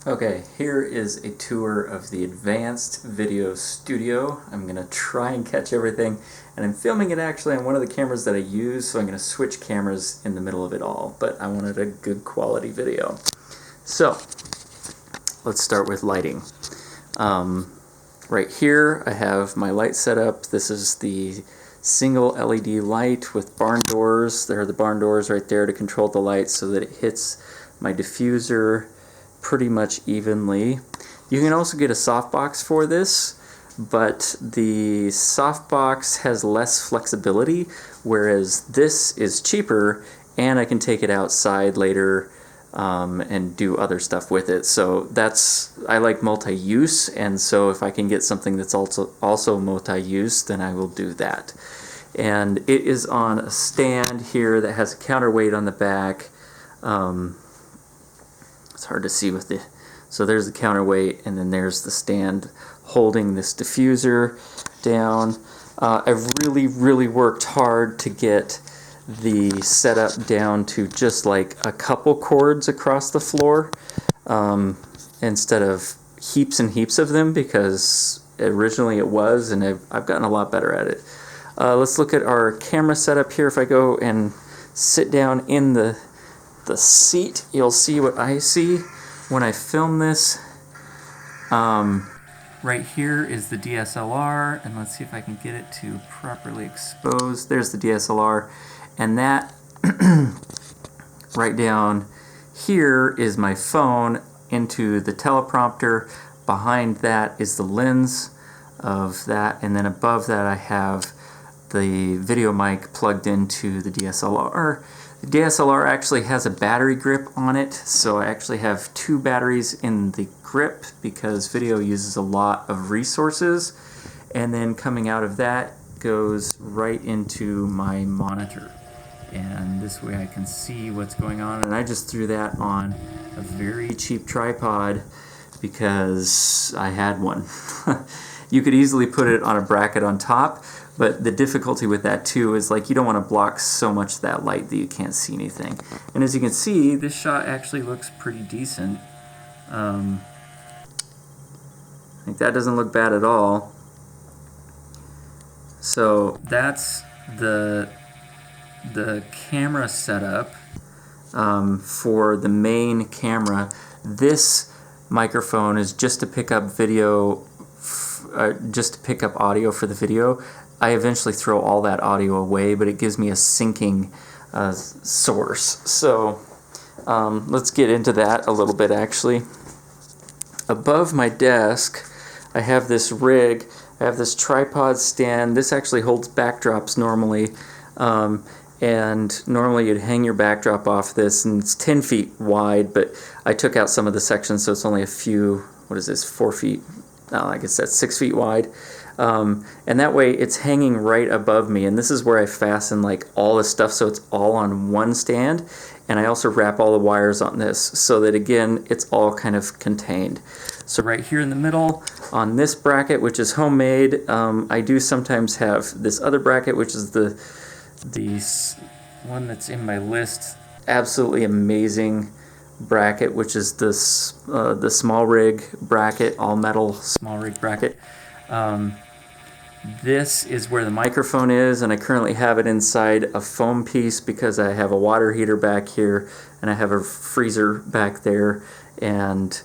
Okay, here is a tour of the Advanced Video Studio. I'm going to try and catch everything, and I'm filming it actually on one of the cameras that I use, so I'm going to switch cameras in the middle of it all, but I wanted a good quality video. So, let's start with lighting. Right here I have my light setup. This is the single LED light with barn doors. There are the barn doors right there to control the light so that it hits my diffuser pretty much evenly. You can also get a softbox for this, but the softbox has less flexibility, whereas this is cheaper and I can take it outside later and do other stuff with it. So I like multi-use, and so if I can get something that's also multi-use, then I will do that. And it is on a stand here that has a counterweight on the back. It's hard to see with the, so there's the counterweight, and then there's the stand holding this diffuser down. I've really worked hard to get the setup down to just like a couple cords across the floor instead of heaps and heaps of them, because originally it was, and I've gotten a lot better at it. Let's look at our camera setup here. If I go and sit down in the seat, you'll see what I see when I film this. Right here is the DSLR, and let's see if I can get it to properly expose. There's the DSLR, and that right down here is my phone into the teleprompter. Behind that is the lens of that, and then above that I have the video mic plugged into the DSLR. The DSLR actually has a battery grip on it, so I actually have two batteries in the grip because video uses a lot of resources. And then coming out of that goes right into my monitor. And this way I can see what's going on. And I just threw that on a very cheap tripod because I had one. You could easily put it on a bracket on top, but the difficulty with that too is like you don't want to block so much of that light that you can't see anything. And as you can see, this shot actually looks pretty decent. I think that doesn't look bad at all. So that's the camera setup for the main camera. This microphone is just to pick up video, just to pick up audio for the video. I eventually throw all that audio away, but it gives me a syncing source. So let's get into that a little bit actually. Above my desk I have this rig. I have this tripod stand. This actually holds backdrops normally, and normally you'd hang your backdrop off this, and it's 10 feet wide, but I took out some of the sections, so it's only a few, what is this, 4 feet, no, I guess that's 6 feet wide. And that way it's hanging right above me, and this is where I fasten like all the stuff, so it's all on one stand, and I also wrap all the wires on this so that again it's all kind of contained. So right here in the middle on this bracket, which is homemade, I do sometimes have this other bracket, which is the one that's in my list, absolutely amazing bracket, which is this the small rig bracket, all metal small rig bracket. This is where the microphone is, and I currently have it inside a foam piece because I have a water heater back here and I have a freezer back there, and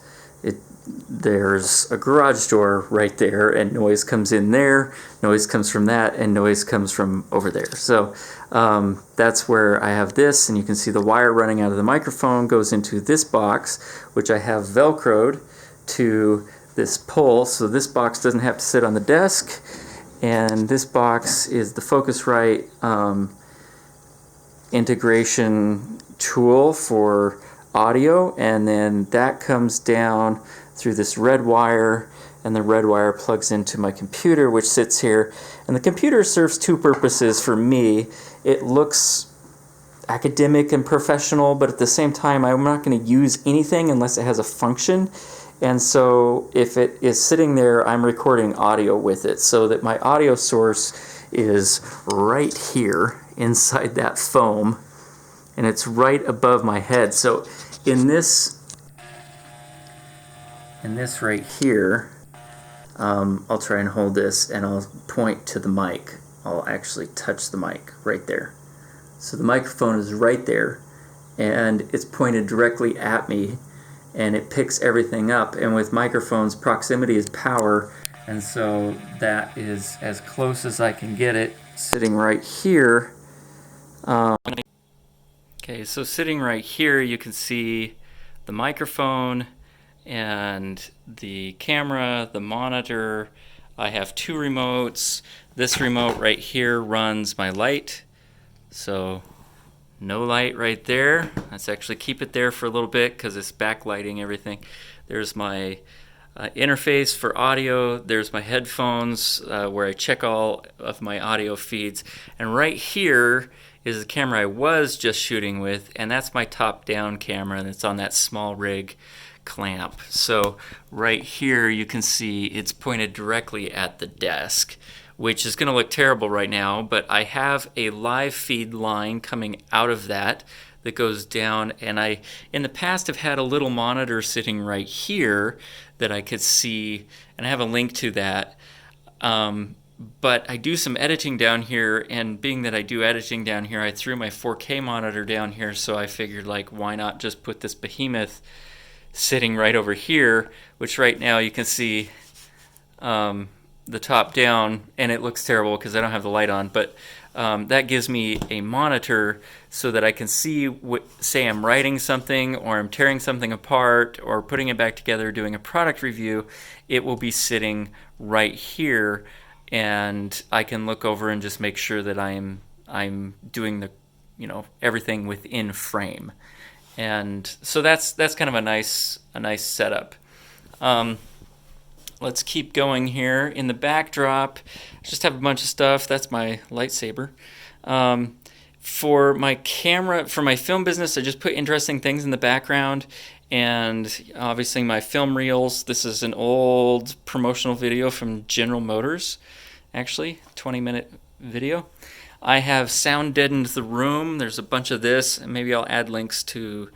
there's a garage door right there, and noise comes in there, noise comes from that, and noise comes from over there. So that's where I have this, and you can see the wire running out of the microphone goes into this box, which I have velcroed to this pole, so this box doesn't have to sit on the desk. And this box is the Focusrite integration tool for audio, and then that comes down through this red wire, and the red wire plugs into my computer, which sits here. And the computer serves two purposes for me. It looks academic and professional, but at the same time I'm not going to use anything unless it has a function. And so if it is sitting there, I'm recording audio with it, so that my audio source is right here inside that foam, and it's right above my head. So in this And this right here, I'll try and hold this and I'll point to the mic. I'll actually touch the mic right there. So the microphone is right there and it's pointed directly at me and it picks everything up. And with microphones, proximity is power, and so that is as close as I can get it sitting right here. Okay, so sitting right here you can see the microphone and the camera, the monitor. I have two remotes. This remote right here runs my light. So no light right there. Let's actually keep it there for a little bit because it's backlighting everything. There's my interface for audio. There's my headphones where I check all of my audio feeds. And right here is the camera I was just shooting with, and that's my top-down camera, and it's on that small rig clamp. So right here you can see it's pointed directly at the desk, which is going to look terrible right now, but I have a live feed line coming out of that goes down, and I in the past have had a little monitor sitting right here that I could see, and I have a link to that. But I do some editing down here, and being that I do editing down here, I threw my 4K monitor down here, so I figured, like, why not just put this behemoth sitting right over here, which right now you can see the top down, and it looks terrible because I don't have the light on, but that gives me a monitor so that I can see, say I'm writing something or I'm tearing something apart or putting it back together, doing a product review. It will be sitting right here, and I can look over and just make sure that I'm doing the, everything within frame. And so that's kind of a nice setup. Let's keep going here. In the backdrop, I just have a bunch of stuff. That's my lightsaber. For my camera, for my film business, I just put interesting things in the background, and obviously my film reels. This is an old promotional video from General Motors, actually, 20-minute video. I have sound deadened the room. There's a bunch of this, and maybe I'll add links to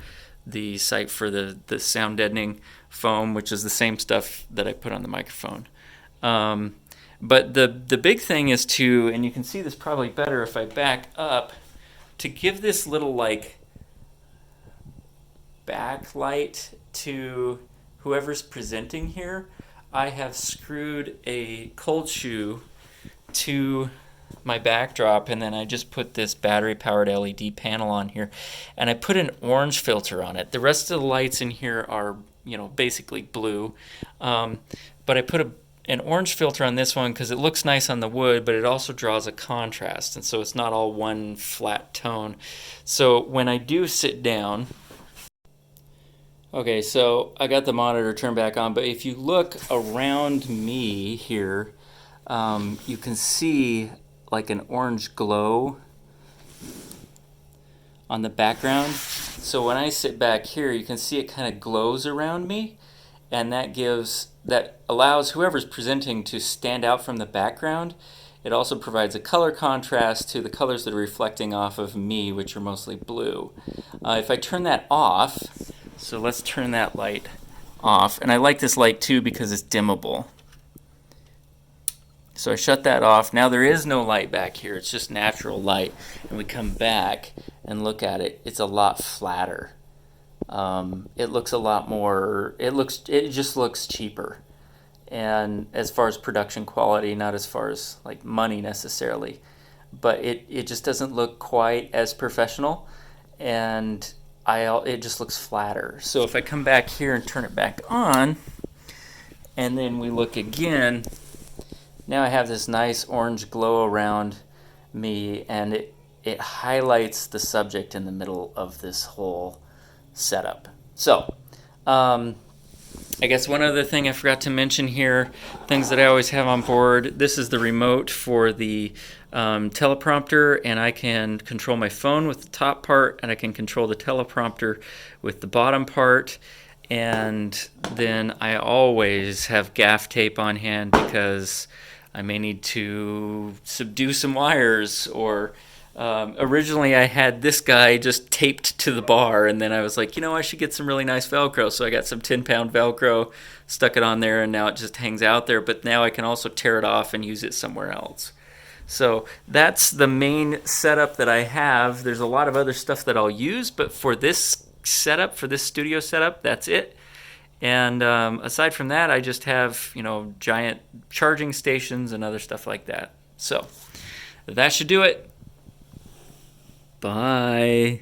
the site for the sound deadening foam, which is the same stuff that I put on the microphone. But the big thing is to, and you can see this probably better if I back up, to give this little like backlight to whoever's presenting here, I have screwed a cold shoe to my backdrop, and then I just put this battery powered LED panel on here, and I put an orange filter on it. The rest of the lights in here are basically blue, but I put an orange filter on this one because it looks nice on the wood, but it also draws a contrast, and so it's not all one flat tone. So when I do sit down, okay, so I got the monitor turned back on, but if you look around me here, you can see like an orange glow on the background. So when I sit back here, you can see it kind of glows around me, and that allows whoever's presenting to stand out from the background. It also provides a color contrast to the colors that are reflecting off of me, which are mostly blue. If I turn that off, so let's turn that light off, and I like this light too because it's dimmable. So I shut that off. Now there is no light back here. It's just natural light. And we come back and look at it. It's a lot flatter. It looks a lot more, it just looks cheaper. And as far as production quality, not as far as like money necessarily, but it just doesn't look quite as professional, and it just looks flatter. So if I come back here and turn it back on, and then we look again, now I have this nice orange glow around me, and it highlights the subject in the middle of this whole setup. So, I guess one other thing I forgot to mention here, things that I always have on board. This is the remote for the teleprompter, and I can control my phone with the top part, and I can control the teleprompter with the bottom part. And then I always have gaff tape on hand because I may need to subdue some wires or Originally, I had this guy just taped to the bar, and then I was like, I should get some really nice Velcro. So I got some 10-pound Velcro, stuck it on there, and now it just hangs out there. But now I can also tear it off and use it somewhere else. So that's the main setup that I have. There's a lot of other stuff that I'll use, but for this setup, for this studio setup, that's it. And aside from that, I just have, giant charging stations and other stuff like that. So that should do it. Bye.